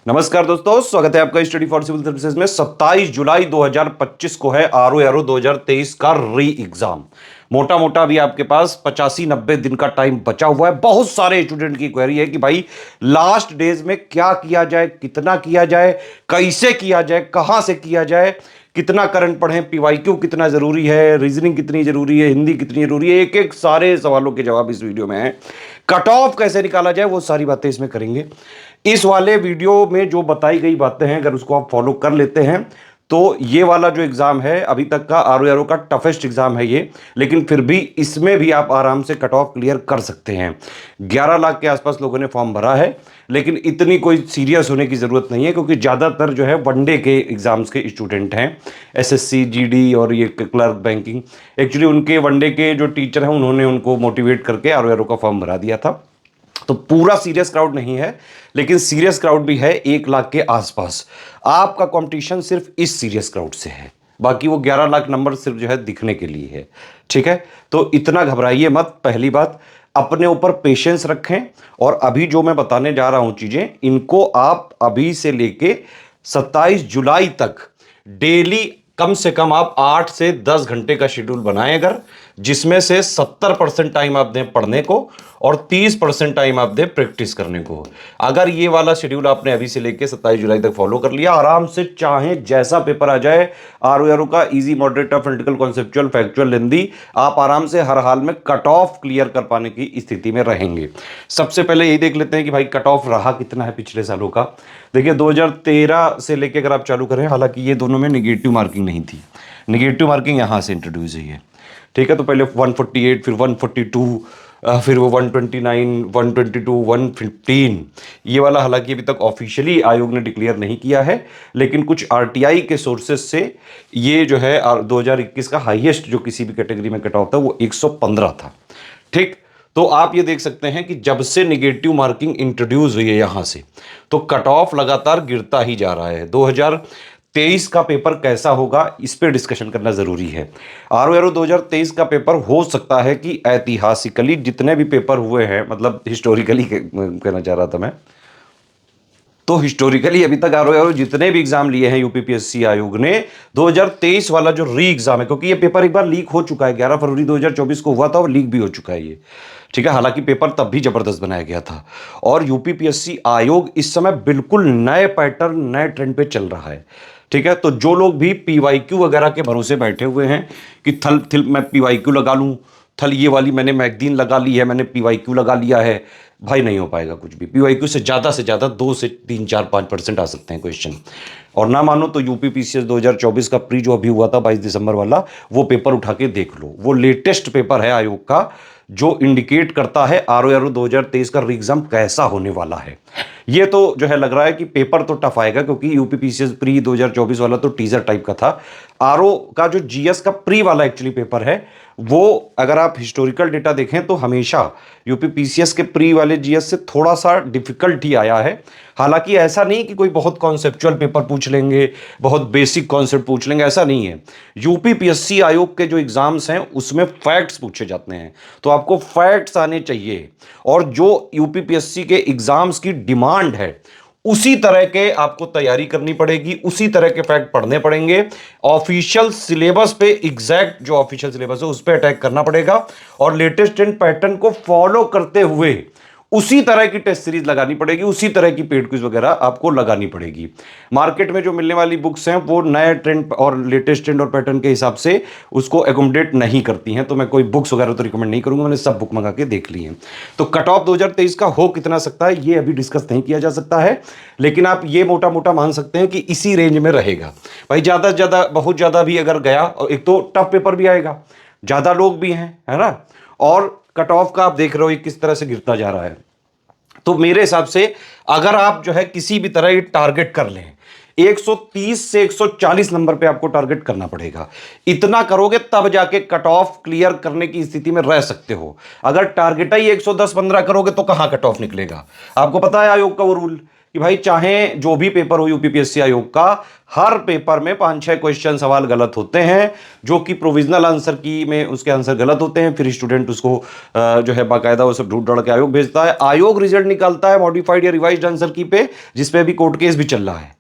नमस्कार दोस्तों, स्वागत है आपका स्टडी फॉर सिविल सर्विसेज में। 27 जुलाई 2025 को है आरओ एरो 2023 का री एग्जाम। मोटा मोटा अभी आपके पास 85-90 दिन का टाइम बचा हुआ है। बहुत सारे स्टूडेंट की क्वेरी है कि भाई लास्ट डेज में क्या किया जाए, कितना किया जाए, कैसे किया जाए, कहां से किया जाए, कितना करंट पढ़ें, पीवाईक्यू कितना जरूरी है, रीजनिंग कितनी जरूरी है, हिंदी कितनी जरूरी है। एक एक सारे सवालों के जवाब इस वीडियो में है। कट ऑफ कैसे निकाला जाए वो सारी बातें इसमें करेंगे। इस वाले वीडियो में जो बताई गई बातें हैं अगर उसको आप फॉलो कर लेते हैं तो ये वाला जो एग्जाम है अभी तक का आरओ का टफेस्ट एग्जाम है ये, लेकिन फिर भी इसमें भी आप आराम से कट ऑफ क्लियर कर सकते हैं। 11 लाख के आसपास लोगों ने फॉर्म भरा है, लेकिन इतनी कोई सीरियस होने की जरूरत नहीं है क्योंकि ज्यादातर जो है वनडे के एग्जाम्स के स्टूडेंट हैं। एसएससी, जीडी और ये क्लर्क, बैंकिंग, एक्चुअली उनके वनडे के जो टीचर हैं उन्होंने उनको मोटिवेट करके आरओ का फॉर्म भरा दिया था। तो पूरा सीरियस क्राउड नहीं है, लेकिन सीरियस क्राउड भी है 1 लाख के आसपास। आपका कंपटीशन सिर्फ इस सीरियस क्राउड से है, बाकी वो 11 लाख नंबर सिर्फ जो है दिखने के लिए है। ठीक है, तो इतना घबराइए मत। पहली बात, अपने ऊपर पेशेंस रखें और अभी जो मैं बताने जा रहा हूं चीजें, इनको आप अभी से लेके 27 जुलाई तक डेली कम से कम आप 8 से 10 घंटे का शेड्यूल बनाएं अगर, जिसमें से 70% टाइम आप दें पढ़ने को और 30% टाइम आप दें प्रैक्टिस करने को। अगर ये वाला शेड्यूल आपने अभी से लेके 27 जुलाई तक फॉलो कर लिया, आराम से चाहे जैसा पेपर आ जाए, आरओ का easy, moderate, tough, critical, conceptual, factual, Hindi, आप आराम से हर हाल में कट ऑफ क्लियर कर पाने की स्थिति में रहेंगे। सबसे पहले यही देख लेते हैं कि भाई कट ऑफ रहा कितना है पिछले सालों का। देखिए 2013 से लेके अगर आप चालू करें, हालांकि ये दोनों में निगेटिव मार्किंग नहीं थी, निगेटिव मार्किंग यहां से इंट्रोड्यूस हुई है। ठीक है, तो पहले 148, फिर 142, फिर वो 129, 122, 115, ये वाला हालांकि अभी तक ऑफिशियली आयोग ने डिक्लेयर नहीं किया है, लेकिन कुछ आरटीआई के सोर्सेज से ये जो है 2021 का हाईएस्ट जो किसी भी कैटेगरी में कट ऑफ था वो 115 था। ठीक, तो आप ये देख सकते हैं कि जब से निगेटिव मार्किंग इंट्रोड्यूस हुई है यहां से, तो कट ऑफ लगातार गिरता ही जा रहा है। 2023 का पेपर कैसा होगा इस पे डिस्कशन करना जरूरी है। आरओ 2023 का पेपर हो सकता है कि ऐतिहासिकली जितने भी पेपर हुए हैं, मतलब हिस्टोरिकली कहना चाह रहा था मैं, तो हिस्टोरिकली अभी तक आरओ जितने भी एग्जाम लिए हैं यूपीपीएससी आयोग ने, 2023 वाला जो री एग्जाम है, क्योंकि ये पेपर एक बार लीक हो चुका है, 11 फरवरी 2024 को हुआ था और लीक भी हो चुका है ये। ठीक है, हालांकि पेपर तब भी जबरदस्त बनाया गया था और यूपीपीएससी आयोग इस समय बिल्कुल नए पैटर्न, नए ट्रेंड पे चल रहा है। ठीक है, तो जो लोग भी पीवाईक्यू वगैरह के भरोसे बैठे हुए हैं कि थल थिल मैं पीवाईक्यू लगा लूं, थल ये वाली मैंने मैगजीन लगा ली है, मैंने पीवाईक्यू लगा लिया है, भाई नहीं हो पाएगा कुछ भी। पीवाईक्यू से ज़्यादा 2 से 3, 4, 5% आ सकते हैं क्वेश्चन। और ना मानो तो यूपीपीसीएस 2024 का प्री जो अभी हुआ था 22 दिसंबर वाला, वो पेपर उठा के देख लो, वो लेटेस्ट पेपर है आयोग का जो इंडिकेट करता है आरओ 2023 का री एग्जाम कैसा होने वाला है। ये तो जो है लग रहा है कि पेपर तो टफ आएगा, क्योंकि यूपीपीसीएस प्री 2024 वाला तो टीजर टाइप का था। आरओ का जो जीएस का प्री वाला एक्चुअली पेपर है, वो अगर आप हिस्टोरिकल डेटा देखें तो हमेशा यूपीपीसीएस के प्री वाले जीएस से थोड़ा सा डिफिकल्ट ही आया है। हालांकि ऐसा नहीं कि कोई बहुत कॉन्सेप्चुअल पेपर पूछ लेंगे, बहुत बेसिक कॉन्सेप्ट पूछ लेंगे, ऐसा नहीं है। यूपीपीएससी आयोग के जो एग्जाम्स हैं उसमें फैक्ट्स पूछे जाते हैं, तो आपको फैक्ट्स आने चाहिए और जो यूपीपीएससी के एग्जाम्स की डिमांड है उसी तरह के आपको तैयारी करनी पड़ेगी, उसी तरह के फैक्ट पढ़ने पड़ेंगे। ऑफिशियल सिलेबस पे, एग्जैक्ट जो ऑफिशियल सिलेबस है उस पर अटैक करना पड़ेगा और लेटेस्ट ट्रेंड पैटर्न को फॉलो करते हुए उसी तरह की टेस्ट सीरीज लगानी पड़ेगी, उसी तरह की पेड क्विज वगैरह आपको लगानी पड़ेगी। मार्केट में जो मिलने वाली बुक्स हैं वो नए ट्रेंड और लेटेस्ट ट्रेंड और पैटर्न के हिसाब से उसको एकोमोडेट नहीं करती हैं, तो मैं कोई बुक्स वगैरह तो रिकमेंड नहीं करूंगा, मैंने सब बुक मंगा के देख ली हैं। तो कट ऑफ 2023 का हो कितना सकता है ये अभी डिस्कस नहीं किया जा सकता है, लेकिन आप ये मोटा मोटा मान सकते हैं कि इसी रेंज में रहेगा। भाई ज्यादा से ज्यादा, बहुत ज्यादा भी अगर गया, और एक तो टफ पेपर भी आएगा, ज्यादा लोग भी हैं, है ना, और कट ऑफ का आप देख रहे हो ये किस तरह से गिरता जा रहा है। तो मेरे हिसाब से अगर आप जो है किसी भी तरह ये टारगेट कर लें, 130 से 140 नंबर पे आपको टारगेट करना पड़ेगा। इतना करोगे तब जाके कट ऑफ क्लियर करने की स्थिति में रह सकते हो। अगर टारगेट ही 110-15 करोगे तो कहां कट ऑफ निकलेगा। आपको पता है आयोग का वो रूल कि भाई चाहे जो भी पेपर हो यूपीपीएससी आयोग का, हर पेपर में 5-6 क्वेश्चन सवाल गलत होते हैं, जो कि प्रोविजनल आंसर की में उसके आंसर गलत होते हैं। फिर स्टूडेंट उसको जो है बाकायदा वो सब ढूंढ ढूंढ के आयोग भेजता है, आयोग रिजल्ट निकालता है मॉडिफाइड या रिवाइज्ड आंसर की पे, जिसपे अभी कोर्ट केस भी चल रहा है,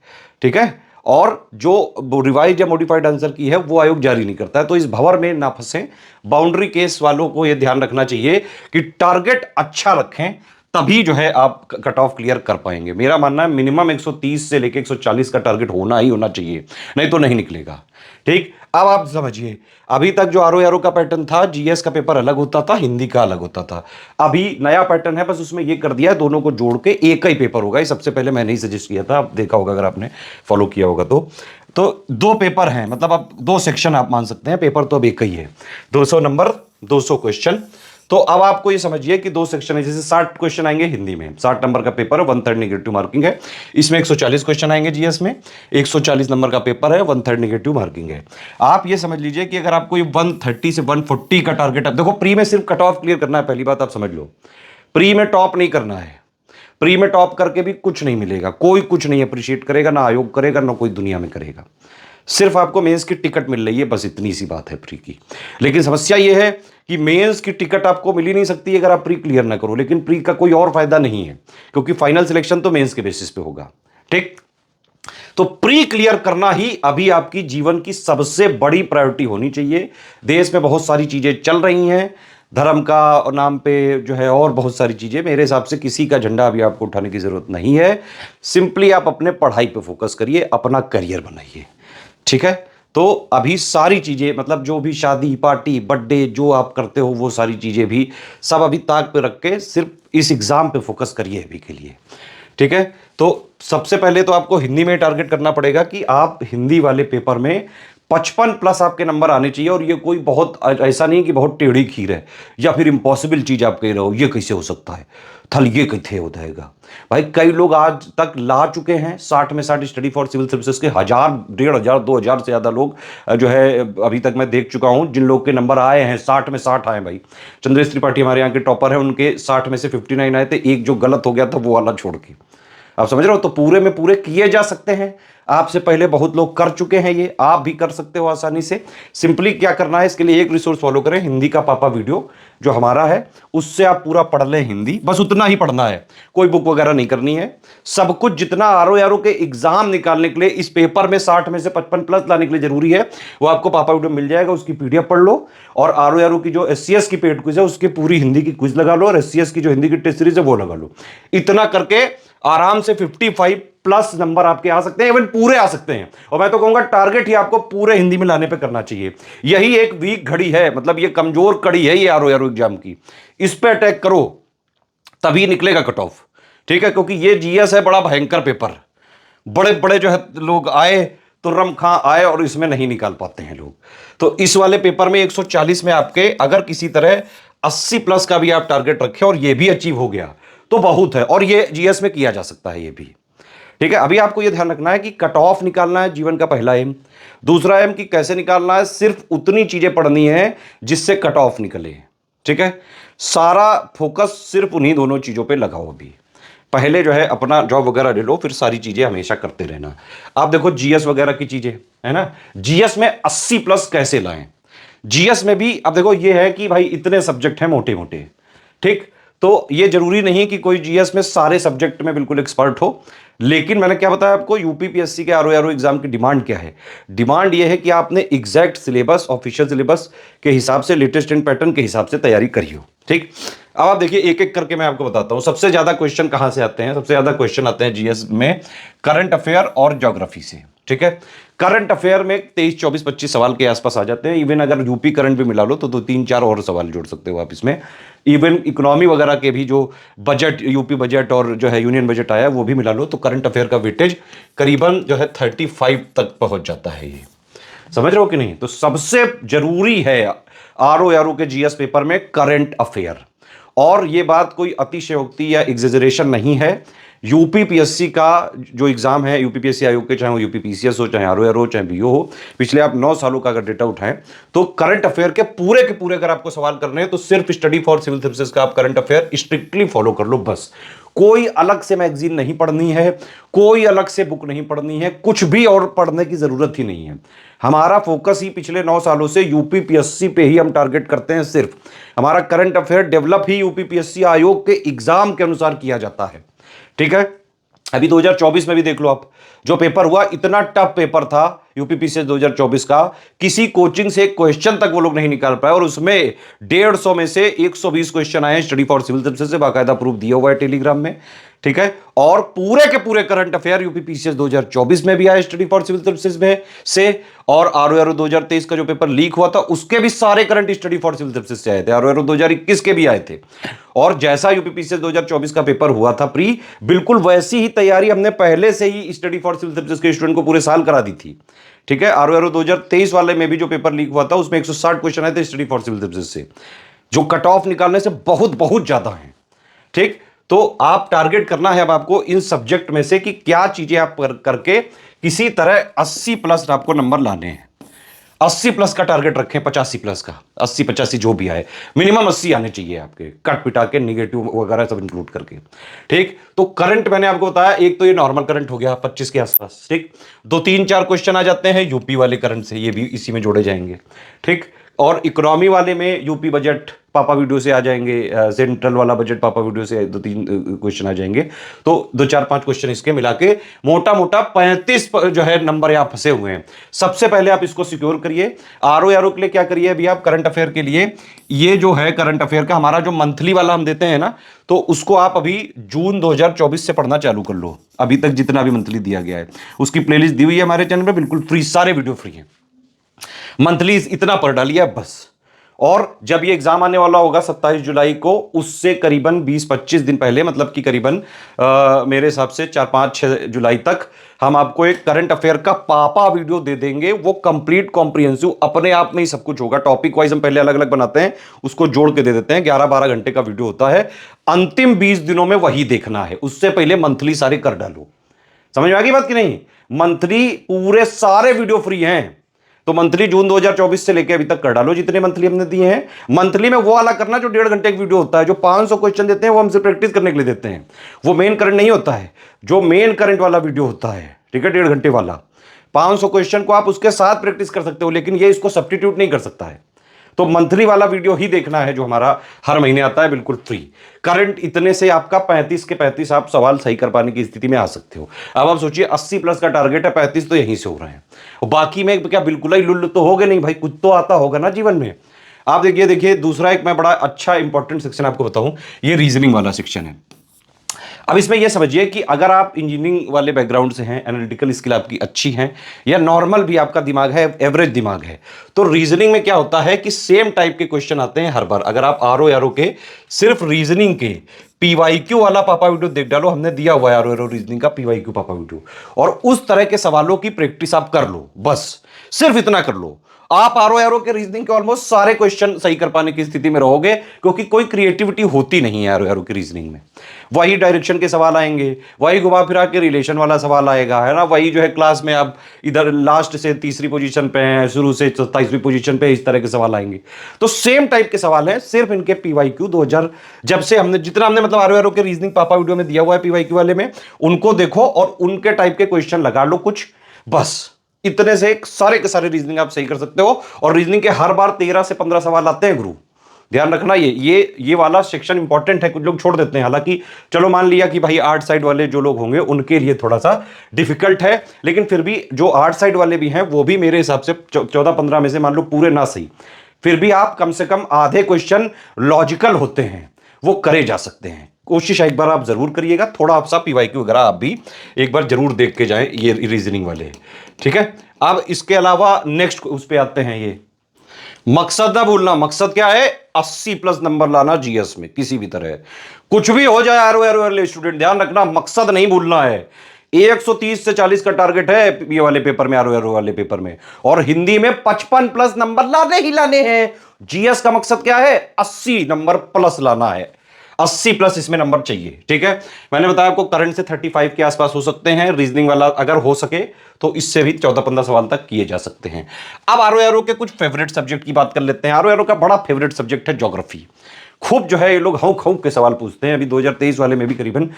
ठीक है। और जो रिवाइज या मॉडिफाइड आंसर की है वो आयोग जारी नहीं करता है। तो इस भंवर में ना फंसे। बाउंड्री केस वालों को यह ध्यान रखना चाहिए कि टारगेट अच्छा रखें, तभी जो है आप कट ऑफ क्लियर कर पाएंगे। मेरा मानना है मिनिमम 130 से लेके 140 का टारगेट होना ही होना चाहिए, नहीं तो नहीं निकलेगा। ठीक, अब आप समझिए, अभी तक जो आरओ का पैटर्न था, जीएस का पेपर अलग होता था, हिंदी का अलग होता था। अभी नया पैटर्न है, बस उसमें ये कर दिया है दोनों को जोड़ के एक ही पेपर होगा। ये सबसे पहले मैंने ही सजेस्ट किया था, आप देखा होगा अगर आपने फॉलो किया होगा तो 2 पेपर हैं, मतलब आप 2 सेक्शन आप मान सकते हैं, पेपर तो अब एक ही है, 200 नंबर 200 क्वेश्चन। तो अब आपको ये समझिए कि 2 सेक्शन है, जैसे 60 क्वेश्चन आएंगे हिंदी में, 60 नंबर का पेपर है, 1/3 नेगेटिव मार्किंग है। इसमें 140 क्वेश्चन आएंगे जीएस में, 140 नंबर का पेपर है, 1/3 नेगेटिव मार्किंग है। आप ये समझ लीजिए कि अगर आपको 130 से 140 का टारगेट है, देखो प्री में सिर्फ कट ऑफ क्लियर करना है, पहली बात आप समझ लो, प्री में टॉप नहीं करना है। प्री में टॉप करके भी कुछ नहीं मिलेगा, कोई कुछ नहीं अप्रिशिएट करेगा, ना आयोग करेगा, ना कोई दुनिया में करेगा। सिर्फ आपको मेंस की टिकट मिल रही है, बस इतनी सी बात है प्री की। लेकिन समस्या यह है कि मेंस की टिकट आपको मिल ही नहीं सकती अगर आप प्री क्लियर ना करो। लेकिन प्री का कोई और फायदा नहीं है, क्योंकि फाइनल सिलेक्शन तो मेंस के बेसिस पे होगा। ठीक, तो प्री क्लियर करना ही अभी आपकी जीवन की सबसे बड़ी प्रायोरिटी होनी चाहिए। देश में बहुत सारी चीजें चल रही हैं, धर्म का नाम पे जो है, और बहुत सारी चीजें। मेरे हिसाब से किसी का झंडा अभी आपको उठाने की जरूरत नहीं है। सिंपली आप अपने पढ़ाई पे फोकस करिए, अपना करियर बनाइए, ठीक है। तो अभी सारी चीजें, मतलब जो भी शादी पार्टी बर्थडे जो आप करते हो, वो सारी चीजें भी सब अभी ताक पे रख के सिर्फ इस एग्जाम पे फोकस करिए अभी के लिए, ठीक है। तो सबसे पहले तो आपको हिंदी में टारगेट करना पड़ेगा कि आप हिंदी वाले पेपर में 55 प्लस आपके नंबर आने चाहिए। और ये कोई बहुत ऐसा नहीं कि बहुत टेढ़ी खीर है या फिर इम्पॉसिबल चीज आप कह रहे हो, ये कैसे हो सकता है, थल ये कैसे हो जाएगा। भाई कई लोग आज तक ला चुके हैं 60 में 60 स्टडी फॉर सिविल सर्विसेज के, 1000 1500 2000 से ज्यादा लोग जो है अभी तक मैं देख चुका हूं, जिन लोग के नंबर आए हैं 60 में 60 आए। भाई चंद्रेश त्रिपाठी हमारे यहाँ के टॉपर हैं, उनके 60 में से 59 आए थे, एक जो गलत हो गया था वो वाला छोड़ के। आप समझ रहे हो, तो पूरे में पूरे किए जा सकते हैं। आपसे पहले बहुत लोग कर चुके हैं, ये आप भी कर सकते हो आसानी से। सिंपली क्या करना है, इसके लिए एक रिसोर्स फॉलो करें, हिंदी का पापा वीडियो जो हमारा है, उससे आप पूरा पढ़ लें हिंदी, बस उतना ही पढ़ना है, कोई बुक वगैरह नहीं करनी है। सब कुछ जितना आरओ के एग्जाम निकालने के लिए इस पेपर में 60 में से 55 प्लस लाने के लिए जरूरी है, वो आपको पापा वीडियो मिल जाएगा, उसकी पीडीएफ पढ़ लो। और आरओ की जो एससीएस की पेड क्विज है, उसकी पूरी हिंदी की क्विज लगा लो, और एससीएस की जो हिंदी की टेस्ट सीरीज है वो लगा लो। इतना करके आराम से 55 प्लस नंबर आपके आ सकते हैं, इवन पूरे आ सकते हैं। और मैं तो कहूंगा टारगेट ही आपको पूरे हिंदी में लाने पे करना चाहिए। यही एक वीक घड़ी है, मतलब ये कमजोर कड़ी है ये आरओ एग्जाम की, इस पे अटैक करो तभी निकलेगा कट ऑफ, ठीक है। क्योंकि ये जीएस है बड़ा भयंकर पेपर, बड़े बड़े जो है लोग आए, तुर्रम खां आए, और इसमें नहीं निकाल पाते हैं लोग। तो इस वाले पेपर में 140 में आपके अगर किसी तरह 80 प्लस का भी आप टारगेट रखें और ये भी अचीव हो गया तो बहुत है, और ये जीएस में किया जा सकता है ये भी, ठीक है। अभी आपको ये ध्यान रखना है कि कट ऑफ निकालना है जीवन का पहला एम। दूसरा एम कि कैसे निकालना है, सिर्फ उतनी चीजें पढ़नी है जिससे कट ऑफ निकले, ठीक है। सारा फोकस सिर्फ उन्हीं दोनों चीजों पे लगाओ। अभी पहले जो है अपना जॉब वगैरह ले लो, फिर सारी चीजें हमेशा करते रहना। आप देखो जीएस वगैरह की चीजें है ना, जीएस में 80 प्लस कैसे लाएं। जीएस में भी अब देखो ये है कि भाई इतने सब्जेक्ट हैं मोटे मोटे, ठीक। तो ये जरूरी नहीं कि कोई जीएस में सारे सब्जेक्ट में बिल्कुल एक्सपर्ट हो। लेकिन मैंने क्या बताया आपको, यूपीपीएससी के आरओ एग्जाम की डिमांड क्या है। डिमांड ये है कि आपने एग्जैक्ट सिलेबस, ऑफिशियल सिलेबस के हिसाब से, लेटेस्ट एंड पैटर्न के हिसाब से तैयारी करी हो, ठीक। अब आप देखिए एक एक करके मैं आपको बताता हूं सबसे ज्यादा क्वेश्चन कहां से आते हैं। सबसे ज्यादा क्वेश्चन आते हैं जीएस में करंट अफेयर और ज्योग्राफी से, ठीक है। करंट अफेयर में 23 24 25 सवाल के आसपास आ जाते हैं। इवन अगर यूपी करंट भी मिला लो तो 2-3-4 और सवाल जोड़ सकते हो आप इसमें। इवन इकोनॉमी वगैरह के भी जो बजट, यूपी बजट और जो है यूनियन बजट आया वो भी मिला लो, तो करंट अफेयर का वेटेज करीबन जो है 35 तक पहुंच जाता है। ये समझ रहे हो कि नहीं। तो सबसे जरूरी है आरओ के जीएस पेपर में करंट अफेयर। और ये बात कोई अतिशयोक्ति या एग्जेजरेशन नहीं है। यूपीपीएससी का जो एग्जाम है, यूपीपीएससी आयोग के, चाहे वो यूपीपीसीएस हो, चाहे आरओ हो, चाहे बीओ हो, पिछले आप 9 सालों का अगर डेटा उठाएं तो करंट अफेयर के पूरे अगर आपको सवाल करने हैं तो सिर्फ स्टडी फॉर सिविल सर्विसेज का आप करंट अफेयर स्ट्रिक्टली फॉलो कर लो बस। कोई अलग से मैगजीन नहीं पढ़नी है, कोई अलग से बुक नहीं पढ़नी है, कुछ भी और पढ़ने की जरूरत ही नहीं है। हमारा फोकस ही पिछले 9 सालों से यूपी पीएससी पे ही हम टारगेट करते हैं। सिर्फ हमारा करंट अफेयर डेवलप ही यूपी पीएससी आयोग के एग्जाम के अनुसार किया जाता है। ठीक है, अभी 2024 में भी देख लो आप, जो पेपर हुआ इतना टफ पेपर था यूपीपीसीएस 2024 का, किसी कोचिंग से एक क्वेश्चन तक वो लोग नहीं निकाल पाए, और उसमें 150 में से 120 क्वेश्चन आए स्टडी फॉर सिविल सर्विसेज से, बाकायदा प्रूफ दिया हुआ है टेलीग्राम में। ठीक है, और पूरे के पूरे करंट अफेयर यूपीपीसीएस 2024 में भी आए स्टडी फॉर सिविल सर्विसेज में से, और आरओआरओ 2023 का जो पेपर लीक हुआ था उसके भी सारे current study for civil services से आए थे, आरओआरओ 2021 के भी आए थे। और जैसा यूपीपीसीएस 2024 का पेपर हुआ था प्री, बिल्कुल वैसी ही तैयारी हमने पहले से ही स्टडी फॉर सिविल सर्विसेज के स्टूडेंट को पूरे साल करा दी थी। ठीक है, आरओआरओ 2023 वाले में भी जो पेपर लीक हुआ था उसमें 160 क्वेश्चन आए थे स्टडी फॉर सिविल सर्विसेज से, जो कट ऑफ निकालने से बहुत बहुत ज्यादा है। ठीक, तो आप टारगेट करना है अब आपको इन सब्जेक्ट में से कि क्या चीजें आप करके किसी तरह 80 प्लस आपको नंबर लाने हैं। 80 प्लस का टारगेट रखें, 85 प्लस का, 80 85 जो भी आए, मिनिमम 80 आने चाहिए आपके, कट पिटा के निगेटिव वगैरह सब इंक्लूड करके। ठीक, तो करंट मैंने आपको बताया, एक तो ये नॉर्मल करंट हो गया 25 के आसपास। ठीक, 2 3 4 क्वेश्चन आ जाते हैं यूपी वाले करंट से, ये भी इसी में जोड़े जाएंगे। ठीक, और इकोनॉमी वाले में यूपी बजट पापा वीडियो से आ जाएंगे, सेंट्रल वाला बजट पापा वीडियो से 2 3 क्वेश्चन आ जाएंगे। तो 2 4 5 क्वेश्चन इसके मिला के मोटा मोटा 35 जो है नंबर यहाँ फंसे हुए हैं। सबसे पहले आप इसको सिक्योर करिए। आरओआरओ के लिए क्या करिए अभी आप, करंट अफेयर के लिए ये जो है करंट अफेयर का हमारा जो मंथली वाला हम देते हैं ना, तो उसको आप अभी जून 2024 से पढ़ना चालू कर लो। अभी तक जितना भी मंथली दिया गया है उसकी प्लेलिस्ट दी हुई है हमारे चैनल में, बिल्कुल फ्री, सारे वीडियो फ्री हैं। मंथली इतना पढ़ डालिए बस। और जब ये एग्जाम आने वाला होगा 27 जुलाई को, उससे करीबन 20-25 दिन पहले, मतलब कि करीबन मेरे हिसाब से 4-5-6 जुलाई तक हम आपको एक करंट अफेयर का पापा वीडियो दे देंगे। वो कंप्लीट कॉम्प्रिहेंसिव अपने आप में ही सब कुछ होगा। टॉपिक वाइज हम पहले अलग अलग बनाते हैं, उसको जोड़ के दे देते हैं। 11-12 घंटे का वीडियो होता है, अंतिम 20 दिनों में वही देखना है। उससे पहले मंथली सारे कर डालो। समझ में आ गई बात कि नहीं? मंथली पूरे सारे वीडियो फ्री हैं, तो मंथली जून 2024 से लेके अभी तक कर डालो जितने मंथली हमने दिए हैं। मंथली में वो वाला करना जो 1.5 घंटे का वीडियो होता है, जो 500 क्वेश्चन देते हैं वो हमसे प्रैक्टिस करने के लिए देते हैं। वो मेन करंट नहीं होता है, जो मेन करंट वाला वीडियो होता है, ठीक है, 1.5 घंटे वाला। 500 क्वेश्चन को आप उसके साथ प्रैक्टिस कर सकते हो, लेकिन ये इसको सब्स्टिट्यूट नहीं कर सकता है। तो मंथली वाला वीडियो ही देखना है जो हमारा हर महीने आता है, बिल्कुल फ्री। करंट इतने से आपका 35 के 35 आप सवाल सही कर पाने की स्थिति में आ सकते हो। अब आप सोचिए 80 प्लस का टारगेट है, 35 तो यहीं से हो रहे हैं, और बाकी में क्या बिल्कुल ही लुल्ल तो हो गए नहीं भाई, कुछ तो आता होगा ना जीवन में। आप देखिए दूसरा एक मैं बड़ा अच्छा इंपॉर्टेंट सेक्शन आपको बताऊं, ये रीजनिंग वाला सेक्शन है। अब इसमें यह समझिए कि अगर आप इंजीनियरिंग वाले बैकग्राउंड से हैं, एनालिटिकल स्किल आपकी अच्छी है, या नॉर्मल भी आपका दिमाग है, एवरेज दिमाग है, तो रीजनिंग में क्या होता है कि सेम टाइप के क्वेश्चन आते हैं हर बार। अगर आप आरओ के सिर्फ रीजनिंग के पीवाईक्यू वाला पापा वीडियो देख डालो, हमने दिया हुआ है आरओ रीजनिंग का पीवाईक्यू पापा वीडियो, और उस तरह के सवालों की प्रैक्टिस आप कर लो, बस सिर्फ इतना कर लो, आप आरओ के रीजनिंग के ऑलमोस्ट सारे क्वेश्चन सही कर पाने की स्थिति में रहोगे, क्योंकि कोई क्रिएटिविटी होती नहीं है आरओ की रीजनिंग में। वही डायरेक्शन के सवाल आएंगे, वही घुमा फिरा के रिलेशन वाला सवाल आएगा, है ना, वही जो है क्लास में आप इधर लास्ट से तीसरी पोजीशन पे हैं, शुरू से 27वीं पोजीशन पे, इस तरह के सवाल आएंगे। तो सेम टाइप के सवाल हैं, सिर्फ इनके पीवाईक्यू 2000 जब से हमने जितना हमने मतलब आरओ के रीजनिंग पापा वीडियो में दिया हुआ है पीवाईक्यू वाले में, उनको देखो और उनके टाइप के क्वेश्चन लगा लो कुछ, बस इतने से सारे के सारे रीजनिंग आप सही कर सकते हो। और रीजनिंग के हर बार 13 से 15 सवाल आते हैं गुरु, ध्यान रखना। ये वाला सेक्शन इंपॉर्टेंट है, कुछ लोग छोड़ देते हैं। हालांकि चलो मान लिया कि भाई आर्ट साइड वाले जो लोग होंगे उनके लिए थोड़ा सा डिफिकल्ट है, लेकिन फिर भी जो आर्ट साइड वाले भी हैं वो भी मेरे हिसाब से 14-15 में से मान लो पूरे ना सही, फिर भी आप कम से कम आधे क्वेश्चन लॉजिकल होते हैं वो करे जा सकते हैं। कोशिश एक बार आप जरूर करिएगा, थोड़ा सा पीवाईक्यू वगैरह आप भी एक बार जरूर देख के जाएं, ये रीजनिंग वाले, ठीक है। अब इसके अलावा नेक्स्ट उस पे आते हैं, ये मकसद ना भूलना। मकसद क्या है? 80 प्लस नंबर लाना जीएस में, किसी भी तरह कुछ भी हो जाए आरओ स्टूडेंट, ध्यान रखना मकसद नहीं भूलना है। 130 से 40 का टारगेट है ये वाले पेपर में, आरओ वाले पेपर में, और हिंदी में 55 प्लस नंबर लाने ही लाने हैं। जीएस का मकसद क्या है? 80 नंबर प्लस लाना है, 80 प्लस इसमें नंबर चाहिए, ठीक है। मैंने बताया आपको करंट से 35 के आसपास हो सकते हैं, रीजनिंग वाला अगर हो सके तो इससे भी 14-15 सवाल तक किए जा सकते हैं। अब आरओ के कुछ फेवरेट सब्जेक्ट की बात कर लेते हैं। आरओ का बड़ा फेवरेट सब्जेक्ट है ज्योग्राफी। खूब जो है ये लोग हौक हौक के सवाल पूछते हैं। अभी 2023 वाले में भी करीबन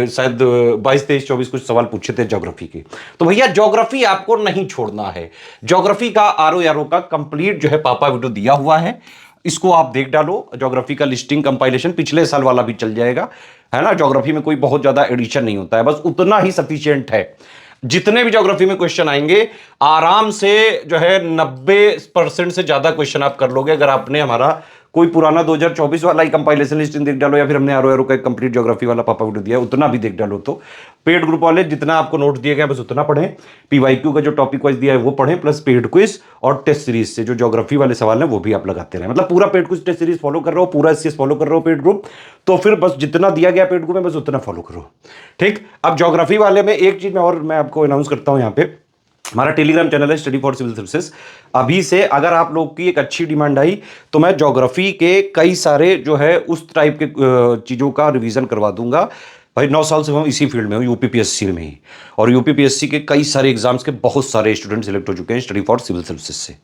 शायद 22, 23, 24 कुछ सवाल पूछे थे ज्योग्राफी के। तो भैया ज्योग्राफी आपको नहीं छोड़ना है। ज्योग्राफी का आरओ का कंप्लीट जो है पापा वीडियो दिया हुआ है, इसको आप देख डालो। ज्योग्राफी का लिस्टिंग कंपाइलेशन पिछले साल वाला भी चल जाएगा, है ना। ज्योग्राफी में कोई बहुत ज्यादा एडिशन नहीं होता है, बस उतना ही सफिशिएंट है। जितने भी ज्योग्राफी में क्वेश्चन आएंगे आराम से जो है 90% से ज्यादा क्वेश्चन आप कर लोगे अगर आपने हमारा कोई पुराना 2024 वाला ही कंपाइलेशन लिस्टिंग देख डालो, या फिर हमने आरओ का कंप्लीट ज्योग्राफी वाला पापा वीडियो दिया उतना भी देख डालो। तो पेड ग्रुप वाले जितना आपको नोट दिए गए बस उतना पढ़ें, पीवाईक्यू का जो टॉपिक वाइज दिया है वो पढ़ें, प्लस पेड क्विज और टेस्ट सीरीज से जो ज्योग्राफी वाले सवाल हैं वो भी आप लगाते रहे। मतलब पूरा paid quiz test series follow कर रहे हो, पूरा एससीएस फॉलो कर रहे हो पेड ग्रुप, तो फिर बस जितना दिया गया पेड ग्रुप में बस उतना फॉलो करो, ठीक। अब ज्योग्राफी वाले में एक चीज और मैं आपको अनाउंस करता हूं, यहाँ पे हमारा टेलीग्राम चैनल है स्टडी फॉर सिविल सर्विसेज। अभी से अगर आप लोग की एक अच्छी डिमांड आई तो मैं ज्योग्राफी के कई सारे जो है उस टाइप के चीज़ों का रिवीजन करवा दूंगा। भाई 9 साल से हम इसी फील्ड में हूँ, यूपीपीएससी में ही, और यूपीपीएससी के कई सारे एग्जाम्स के बहुत सारे स्टूडेंट सिलेक्ट हो चुके हैं स्टडी फॉर सिविल सर्विसेज से,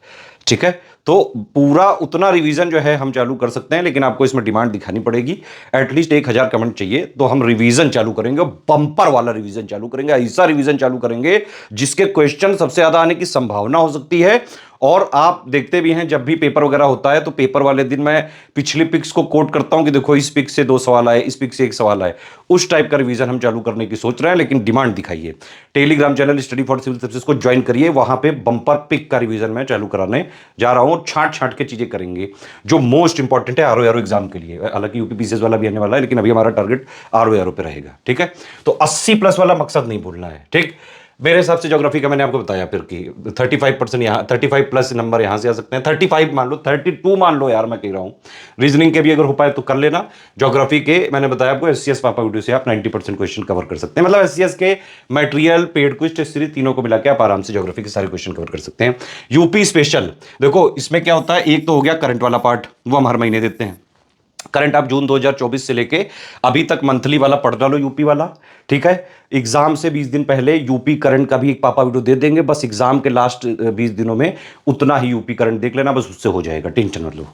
ठीक है। तो पूरा उतना रिवीजन जो है हम चालू कर सकते हैं, लेकिन आपको इसमें डिमांड दिखानी पड़ेगी। एटलीस्ट 1000 कमेंट चाहिए तो हम रिवीजन चालू करेंगे, बंपर वाला रिवीजन चालू करेंगे, ऐसा रिवीजन चालू करेंगे जिसके क्वेश्चन सबसे ज्यादा आने की संभावना हो सकती है। और आप देखते भी हैं जब भी पेपर वगैरह होता है तो पेपर वाले दिन मैं पिछली पिक्स को कोट करता हूं कि देखो इस पिक से 2 सवाल आए, इस पिक से 1 सवाल आए। उस टाइप का रिवीजन हम चालू करने की सोच रहे हैं, लेकिन डिमांड दिखाइए। Telegram channel study for civil services को ज्वाइन करिए, वहां पे बंपर पिक का रिवीजन मैं चालू कराने जा रहा हूं। छांट छांट के चीजें करेंगे जो मोस्ट इंपॉर्टेंट है आरओ एग्जाम के लिए। हालांकि यूपीपीसीएस वाला भी आने वाला है, लेकिन अभी हमारा टारगेट आरओ पे रहेगा, ठीक है। तो 80+ वाला मकसद नहीं भूलना है, ठीक। मेरे हिसाब से ज्योग्राफी का मैंने आपको बताया फिर कि 35% यहाँ 35+ नंबर यहाँ से आ सकते हैं, 35 मान लो, 32 मान लो यार, मैं कह रहा हूँ। रीजनिंग के भी अगर हो पाए तो कर लेना। ज्योग्राफी के मैंने बताया आपको एससीएस पापा वीडियो से आप 90% क्वेश्चन कवर कर सकते हैं। मतलब एससीएस के material, paid quiz, test series तीनों को मिला के आप आराम से ज्योग्राफी के सारे क्वेश्चन कवर कर सकते हैं। यूपी स्पेशल देखो इसमें क्या होता है, एक तो हो गया करंट वाला पार्ट, वो हम हर महीने देते हैं। करंट आप जून 2024 से लेके अभी तक मंथली वाला पढ़ डालो, यूपी वाला, ठीक है। एग्जाम से 20 दिन पहले यूपी करंट का भी एक पापा वीडियो दे देंगे, बस एग्जाम के लास्ट 20 दिनों में उतना ही यूपी करंट देख लेना, बस उससे हो जाएगा, टेंशन मत लो,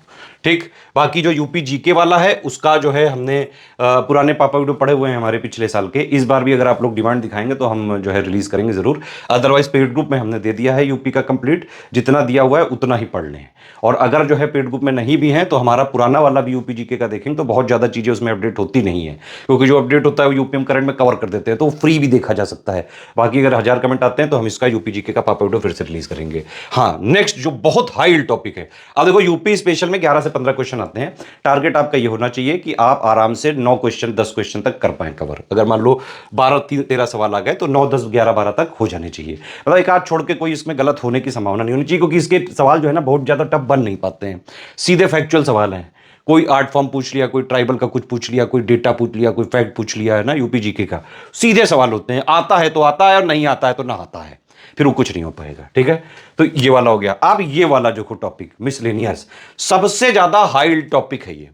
ठीक। बाकी जो यूपी जीके वाला है उसका जो है हमने पुराने पापा वीडियो पढ़े हुए हैं हमारे पिछले साल के, इस बार भी अगर आप लोग डिमांड दिखाएंगे तो हम जो है रिलीज करेंगे जरूर। अदरवाइज पेड ग्रुप में हमने दे दिया है यूपी का कंप्लीट, जितना दिया हुआ है उतना ही पढ़ लें। और अगर जो है पेड ग्रुप में नहीं भी है तो हमारा पुराना वाला भी यूपी जीके का देखेंगे तो बहुत ज्यादा चीजें उसमें अपडेट होती नहीं है, क्योंकि जो अपडेट होता है वो यूपीएम करंट में कवर कर देते हैं, तो फ्री भी देखा जा सकता है। बाकी अगर 1000 कमेंट आते हैं तो हम इसका यूपी जीके का पापा वीडियो फिर से रिलीज करेंगे। हाँ, नेक्स्ट जो बहुत हाई टॉपिक है, अब देखो यूपी स्पेशल में 11 से 15 क्वेश्चन आते हैं। टारगेट आपका ये होना चाहिए कि आप आराम से 9 क्वेश्चन 10 क्वेश्चन तक कर पाए कवर। अगर मान लो 12-13 सवाल आ गए तो 9, 10, 11, 12 तक हो जाने चाहिए। मतलब एक आध छोड़ के कोई इसमें गलत होने की संभावना नहीं होनी चाहिए, क्योंकि इसके सवाल जो है ना बहुत ज्यादा टफ बन नहीं पाते हैं, सीधे फैक्चुअल सवाल हैं। कोई आर्ट फॉर्म पूछ लिया, कोई ट्राइबल का कुछ पूछ लिया, कोई डेटा पूछ लिया, कोई फैक्ट पूछ लिया, है ना, यूपी जीके का सीधे सवाल होते हैं। आता है तो आता है और नहीं आता है तो ना आता है, फिर वो कुछ नहीं हो पाएगा, ठीक है। तो ये वाला हो गया। अब ये वाला जो टॉपिक मिसलेनियस, सबसे ज्यादा हाई टॉपिक है ये,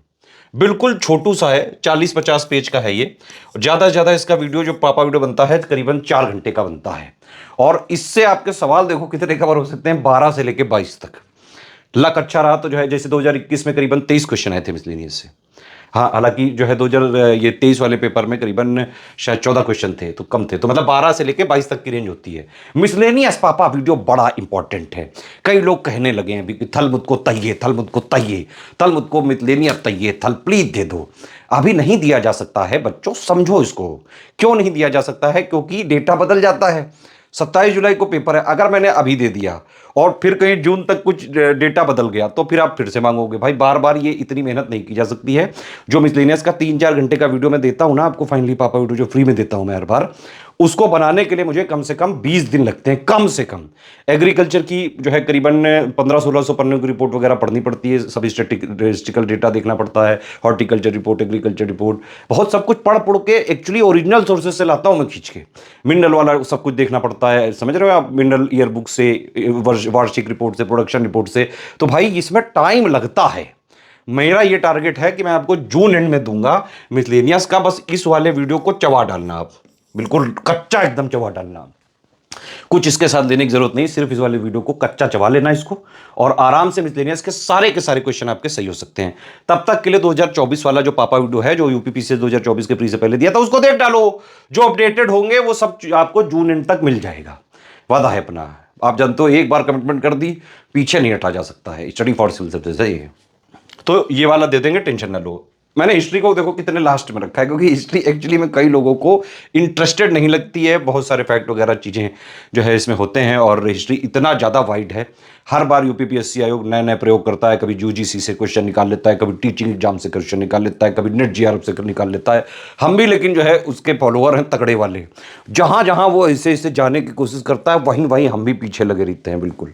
बिल्कुल छोटू सा है, 40-50 पेज का है ये। ज्यादा से ज्यादा इसका वीडियो जो पापा वीडियो बनता है करीबन 4 घंटे का बनता है, और इससे आपके सवाल देखो कितने कवर हो सकते हैं, 12 से लेके 22 तक। लक अच्छा रहा तो जो है जैसे 2021 में करीबन 23 क्वेश्चन आए थे मिसलेनियस से। हाँ, हालांकि जो है 2023 वाले पेपर में करीबन शायद 14 क्वेश्चन थे तो कम थे, तो मतलब 12 से लेके 22 तक की रेंज होती है। मिसलेनियस पापा वीडियो बड़ा इंपॉर्टेंट है। कई लोग कहने लगे हैं अभी कि थल मुझको तइये, थल मुझको तइये, थल मुझको मिसलेनियस तइये, थल प्लीज दे दो। अभी नहीं दिया जा सकता है बच्चों, समझो इसको। क्यों नहीं दिया जा सकता है? क्योंकि डेटा बदल जाता है। 27 जुलाई को पेपर है, अगर मैंने अभी दे दिया और फिर कहीं जून तक कुछ डेटा बदल गया तो फिर आप फिर से मांगोगे। भाई बार बार ये इतनी मेहनत नहीं की जा सकती है। जो मिसलेनियस का 3-4 घंटे का वीडियो मैं देता हूं ना आपको, फाइनली पापा वीडियो जो फ्री में देता हूं मैं हर बार, उसको बनाने के लिए मुझे कम से कम 20 दिन लगते हैं, कम से कम। एग्रीकल्चर की जो है करीबन 1500-1600 पन्नों की रिपोर्ट वगैरह पढ़नी पड़ती है, सब स्टैटिस्टिकल डेटा देखना पड़ता है, हॉर्टिकल्चर रिपोर्ट, एग्रीकल्चर रिपोर्ट, बहुत सब कुछ पढ़ के एक्चुअली ओरिजिनल सोर्सेज से लाता हूं मैं खींच के। मिनरल वाला सब कुछ देखना पड़ता है, समझ रहे हो आप, मिनरल ईयर बुक से, वार्षिक रिपोर्ट से, प्रोडक्शन रिपोर्ट से। तो भाई इसमें टाइम लगता है। मेरा ये टारगेट है कि मैं आपको जून एंड में दूंगा मिसलेनियस का, बस इस वाले वीडियो को चबा डालना, आप बिल्कुल कच्चा एकदम चबा डालना। कुछ इसके साथ लेने की जरूरत नहीं, सिर्फ इस वाले वीडियो को कच्चा चबा लेना इसको और आराम से मिसलेनियस के सारे क्वेश्चन आपके सही हो सकते हैं। तब तक के लिए 2024 वाला जो पापा वीडियो है, जो यूपीपीसी 2024 के प्री से पहले दिया था, उसको देख डालो। जो अपडेटेड होंगे वो सब आपको जून एंड तक मिल जाएगा, वादा है अपना। आप जानते हो, एक बार कमिटमेंट कर दी, पीछे नहीं हटा जा सकता है। स्टडी फॉर सिविल सर्विसेज है ये। तो ये वाला दे देंगे, टेंशन ना लो। मैंने हिस्ट्री को देखो कितने लास्ट में रखा है, क्योंकि हिस्ट्री एक्चुअली में कई लोगों को इंटरेस्टेड नहीं लगती है। बहुत सारे फैक्ट वगैरह चीज़ें जो है इसमें होते हैं, और हिस्ट्री इतना ज़्यादा वाइड है। हर बार यूपीपीएससी आयोग नए नए प्रयोग करता है। कभी यूजीसी से क्वेश्चन निकाल लेता है, कभी टीचिंग एग्जाम से क्वेश्चन निकाल लेता है, कभी नेट जीआरएफ से निकाल लेता है। हम भी लेकिन जो है उसके फॉलोअर हैं तगड़े वाले। जहाँ जहाँ वो ऐसे ऐसे जाने की कोशिश करता है, वहीं वहीं हम भी पीछे लगे रहते हैं बिल्कुल।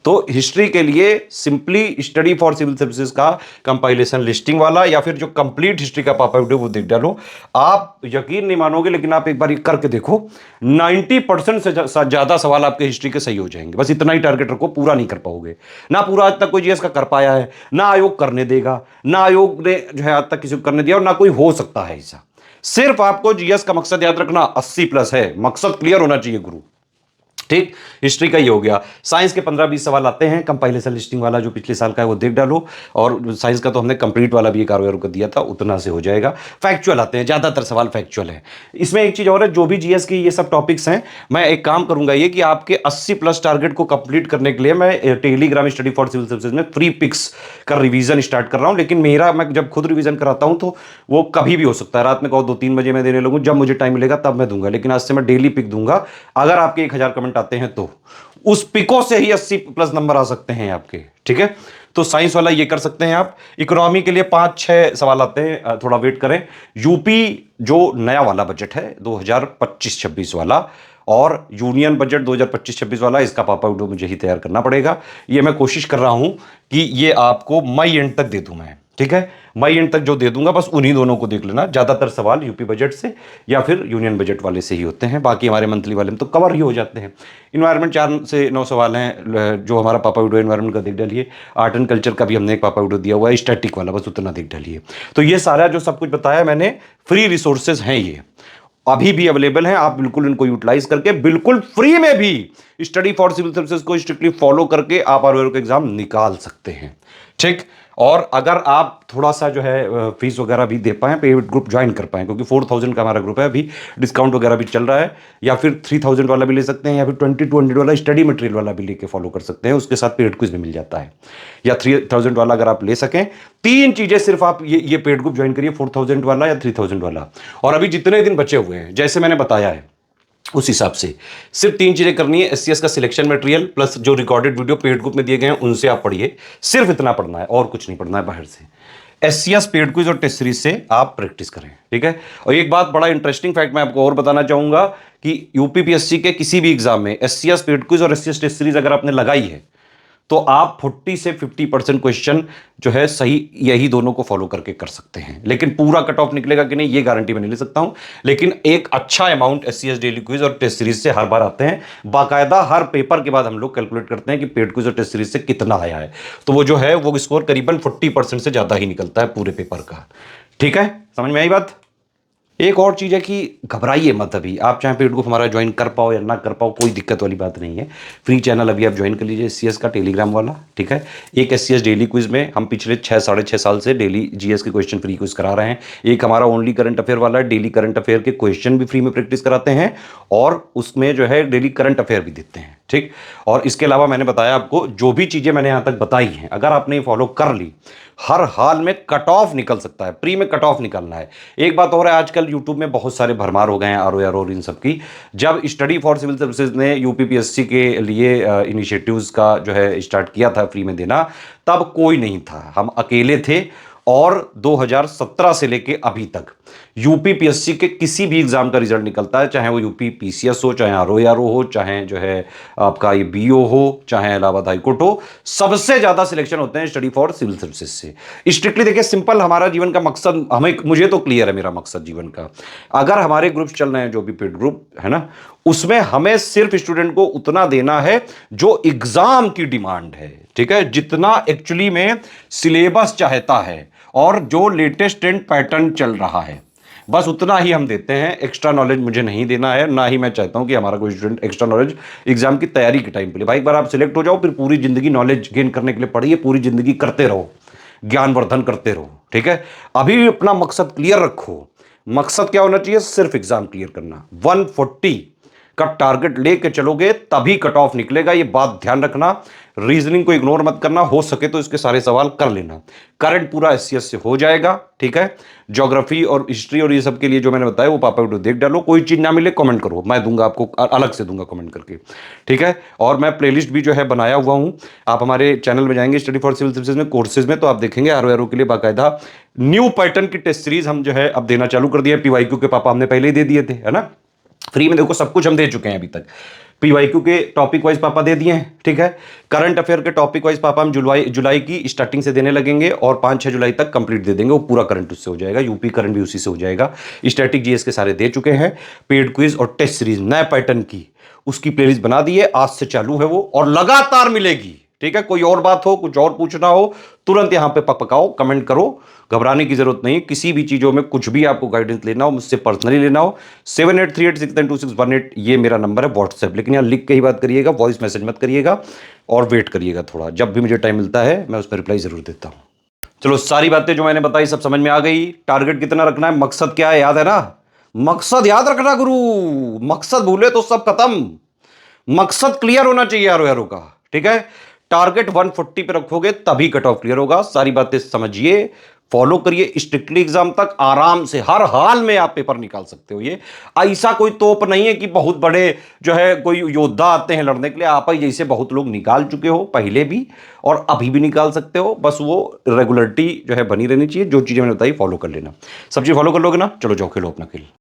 तो हिस्ट्री के लिए simply study for civil services का कंपाइलेशन लिस्टिंग वाला, या फिर जो कंप्लीट हिस्ट्री का पापा वीडियो वो देख डालो। आप यकीन नहीं मानोगे, लेकिन आप एक बार ये करके देखो, 90% से ज्यादा सवाल आपके हिस्ट्री के सही हो जाएंगे। बस इतना ही टारगेट रखो, पूरा नहीं कर पाओगे। ना पूरा आज तक कोई जीएस का कर पाया है, ना आयोग करने देगा, ना आयोग ने जो है आज तक किसी को करने दिया, और ना कोई हो सकता है ऐसा। सिर्फ आपको जीएस का मकसद याद रखना 80+ है, मकसद क्लियर होना चाहिए गुरु। ठीक, हिस्ट्री का ही हो गया। साइंस के 15-20 सवाल आते हैं, कंपाइलेशन लिस्टिंग वाला जो पिछले साल का है वो देख डालो। और साइंस का तो हमने कंप्लीट वाला भी एक आर को दिया था, उतना से हो जाएगा। फैक्चुअल आते हैं, ज़्यादातर सवाल फैक्चुअल है। इसमें एक चीज़ और है, जो भी जीएस की ये सब टॉपिक्स हैं, मैं एक काम करूंगा ये कि आपके 80+ टारगेट को कंप्लीट करने के लिए मैं Telegram study for civil services में फ्री पिक्स का रिवीजन स्टार्ट कर रहा हूँ। लेकिन मेरा, मैं जब खुद रिवीजन कराता हूँ तो वो कभी भी हो सकता है, रात में कहो 2-3 बजे मैं देने लगूँ, जब मुझे टाइम मिलेगा तब मैं दूंगा। लेकिन आज से मैं डेली पिक दूंगा। अगर आपके 1000 कमेंट आते हैं तो उस पिको से ही 80+ नंबर आ सकते हैं आपके। ठीक है, तो साइंस वाला ये कर सकते हैं आप। इकोनॉमी के लिए 5-6 सवाल आते हैं, थोड़ा वेट करें। यूपी जो नया वाला बजट है 2025-26 वाला, और यूनियन बजट 2025-26 वाला, इसका पापा वीडियो मुझे ही तैयार करना पड़ेगा। ये मैं कोशिश कर रहा हूं कि ये आपको मई एंड तक दे दूं मैं। ठीक है, मई एंड तक जो दे दूंगा, बस उन्हीं दोनों को देख लेना। ज्यादातर सवाल यूपी बजट से या फिर यूनियन बजट वाले से ही होते हैं, बाकी हमारे मंथली वाले में तो कवर ही हो जाते हैं। इन्वायरमेंट 4 से 9 सवाल हैं, जो हमारा पापा वीडियो इन्वायरमेंट का देख डालिए। आर्ट एंड कल्चर का भी हमने एक पापा वीडियो दिया हुआ है, स्टैटिक वाला, बस उतना देख डालिए। तो ये सारा जो सब कुछ बताया मैंने, फ्री रिसोर्सेज हैं, ये अभी भी अवेलेबल हैं। आप बिल्कुल इनको यूटिलाइज करके, बिल्कुल फ्री में भी स्टडी फॉर सिविल सर्विसेज को स्ट्रिक्टली फॉलो करके आप आरओआर का एग्जाम निकाल सकते हैं। ठीक, और अगर आप थोड़ा सा जो है फीस वगैरह भी दे पाएं, पेड ग्रुप ज्वाइन कर पाएं, क्योंकि 4000 का हमारा ग्रुप है, अभी डिस्काउंट वगैरह भी चल रहा है। या फिर 3000 वाला भी ले सकते हैं, या फिर 2200 वाला स्टडी मटेरियल वाला भी लेके फॉलो कर सकते हैं, उसके साथ पेड क्विज भी मिल जाता है। या 3000 वाला अगर आप ले सकें, 3 चीजें सिर्फ आप ये पेड ग्रुप ज्वाइन करिए, 4000 वाला या 3000 वाला। और अभी जितने दिन बचे हुए हैं, जैसे मैंने बताया है उस हिसाब से सिर्फ 3 चीजें करनी है। एससीएस का सिलेक्शन मटेरियल प्लस जो रिकॉर्डेड वीडियो पेड ग्रुप में दिए गए हैं उनसे आप पढ़िए, सिर्फ इतना पढ़ना है और कुछ नहीं पढ़ना है बाहर से। एससीएस पेड क्विज और टेस्ट सीरीज से आप प्रैक्टिस करें। ठीक है, और एक बात बड़ा इंटरेस्टिंग फैक्ट मैं आपको और बताना चाहूंगा कि यूपीपीएससी के किसी भी एग्जाम में एससीएस पेड क्विज और एससीएस टेस्ट सीरीज अगर आपने लगाई है, तो आप 40 से 50% क्वेश्चन जो है सही यही दोनों को फॉलो करके कर सकते हैं। लेकिन पूरा कट ऑफ निकलेगा कि नहीं, ये गारंटी मैं नहीं ले सकता हूं। लेकिन एक अच्छा अमाउंट एससीएस डेली क्विज और टेस्ट सीरीज से हर बार आते हैं। बाकायदा हर पेपर के बाद हम लोग कैलकुलेट करते हैं कि पेड क्विज और टेस्ट सीरीज से कितना आया है, तो वो जो है वो स्कोर करीबन 40% से ज्यादा ही निकलता है पूरे पेपर का। ठीक है, समझ में आई बात। एक और चीज़ है कि घबराइए मत। अभी आप चाहे पेड ग्रुप हमारा ज्वाइन कर पाओ या ना कर पाओ, कोई दिक्कत वाली बात नहीं है। फ्री चैनल अभी आप ज्वाइन कर लीजिए एससीएस का टेलीग्राम वाला। ठीक है, एक एससीएस डेली क्विज में हम पिछले 6-6.5 साल से डेली जीएस के क्वेश्चन फ्री क्विज करा रहे हैं। एक हमारा ओनली करंट अफेयर वाला है, डेली करंट अफेयर के क्वेश्चन भी फ्री में प्रैक्टिस कराते हैं, और उसमें जो है डेली करंट अफेयर भी देते हैं। ठीक, और इसके अलावा मैंने बताया आपको जो भी चीज़ें मैंने यहाँ तक बताई हैं, अगर आपने फॉलो कर ली, हर हाल में कट ऑफ निकल सकता है। प्री में कट ऑफ निकलना है। एक बात और है, आजकल यूट्यूब में बहुत सारे भरमार हो गए हैं आरओआर और इन सब की। जब स्टडी फॉर सिविल सर्विसेज ने यूपीपीएससी के लिए इनिशिएटिव्स का जो है स्टार्ट किया था फ्री में देना, तब कोई नहीं था, हम अकेले थे। और 2017 से लेके अभी तक यूपीपीएससी के किसी भी एग्जाम का रिजल्ट निकलता है, चाहे वो यूपी पीसीएस हो, चाहे आरओआर हो, चाहे जो है आपका ये बीओ हो, चाहे इलाहाबाद हाईकोर्ट हो, सबसे ज्यादा सिलेक्शन होते हैं स्टडी फॉर सिविल सर्विसेज से। स्ट्रिक्टली देखिए, सिंपल हमारा जीवन का मकसद, मुझे तो क्लियर है मेरा मकसद जीवन का। अगर हमारे ग्रुप चल रहे हैं, जो भी पेड ग्रुप है ना, उसमें हमें सिर्फ स्टूडेंट को उतना देना है जो एग्जाम की डिमांड है। ठीक है, जितना एक्चुअली में सिलेबस चाहता है और जो लेटेस्ट ट्रेंड पैटर्न चल रहा है, बस उतना ही हम देते हैं, एक्स्ट्रा नॉलेज मुझे नहीं देना है, ना ही मैं चाहता हूं कि हमारा कोई स्टूडेंट एक्स्ट्रा नॉलेज एग्जाम की तैयारी के टाइम पे ले। भाई एक बार आप सिलेक्ट हो जाओ, फिर पूरी जिंदगी नॉलेज गेन करने के लिए पढ़िए, पूरी जिंदगी करते रहो, ज्ञानवर्धन करते रहो, ठीक है। अभी अपना मकसद क्लियर रखो। मकसद क्या होना चाहिए? सिर्फ एग्जाम क्लियर करना। 140 का टारगेट लेके चलोगे तभी कट ऑफ निकलेगा, ये बात ध्यान रखना। रीजनिंग को इग्नोर मत करना, हो सके तो इसके सारे सवाल कर लेना। करंट पूरा एससीएस से हो जाएगा, ठीक है। ज्योग्राफी और हिस्ट्री और ये सब के लिए जो मैंने बताया वो पापा वीडियो देख डालो। कोई चीज ना मिले कमेंट करो, मैं दूंगा आपको, अलग से दूंगा कमेंट करके, ठीक है। और मैं प्लेलिस्ट भी जो है बनाया हुआ हूं, आप हमारे चैनल में जाएंगे स्टडी फॉर सिविल सर्विसेज में कोर्सेज में, तो आप देखेंगे आरओ के लिए बाकायदा न्यू पैटर्न की टेस्ट सीरीज हम जो है अब देना चालू कर दिया। पीवाईक्यू के पापा हमने पहले ही दे दिए थे, है ना, फ्री में। देखो सब कुछ हम दे चुके हैं अभी तक। पीवाईक्यू के टॉपिक वाइज पापा दे दिए हैं, ठीक है। करंट अफेयर के टॉपिक वाइज पापा हम जुलाई की स्टार्टिंग से देने लगेंगे और 5-6 जुलाई तक कंप्लीट दे देंगे। वो पूरा करंट उससे हो जाएगा, यूपी करंट भी उसी से हो जाएगा। स्टैटिक जीएस के सारे दे चुके हैं। पेड क्विज और टेस्ट सीरीज नए पैटर्न की उसकी प्लेलिस्ट बना दी है, आज से चालू है वो, और लगातार मिलेगी, ठीक है। कोई और बात हो, कुछ और पूछना हो, तुरंत यहां पे पकाओ, कमेंट करो, घबराने की जरूरत नहीं। किसी भी चीजों में कुछ भी आपको गाइडेंस लेना हो, मुझसे पर्सनली लेना हो, 7838692618 ये मेरा नंबर है व्हाट्सएप। लेकिन यहां लिख के ही बात करिएगा, वॉइस मैसेज मत करिएगा, और वेट करिएगा थोड़ा। जब भी मुझे टाइम मिलता है मैं उस पर रिप्लाई जरूर देता हूं। चलो, सारी बातें जो मैंने बताई सब समझ में आ गई। टारगेट कितना रखना है, मकसद क्या है, याद है ना? मकसद याद रखना गुरु, मकसद भूले तो सब खत्म। मकसद क्लियर होना चाहिए यारो का, ठीक है। टारगेट 140 पे रखोगे तभी कट ऑफ क्लियर होगा। सारी बातें समझिए, फॉलो करिए, स्ट्रिक्टली एग्जाम तक आराम से हर हाल में आप पेपर निकाल सकते हो। ये ऐसा कोई तोप नहीं है कि बहुत बड़े जो है कोई योद्धा आते हैं लड़ने के लिए। आप ही जैसे बहुत लोग निकाल चुके हो पहले भी, और अभी भी निकाल सकते हो। बस वो रेगुलरिटी जो है बनी रहनी चाहिए। जो चीजें मैंने बताई फॉलो कर लेना, सब चीज फॉलो कर लोगे ना, चलो जाओ खेलो अपना खेल।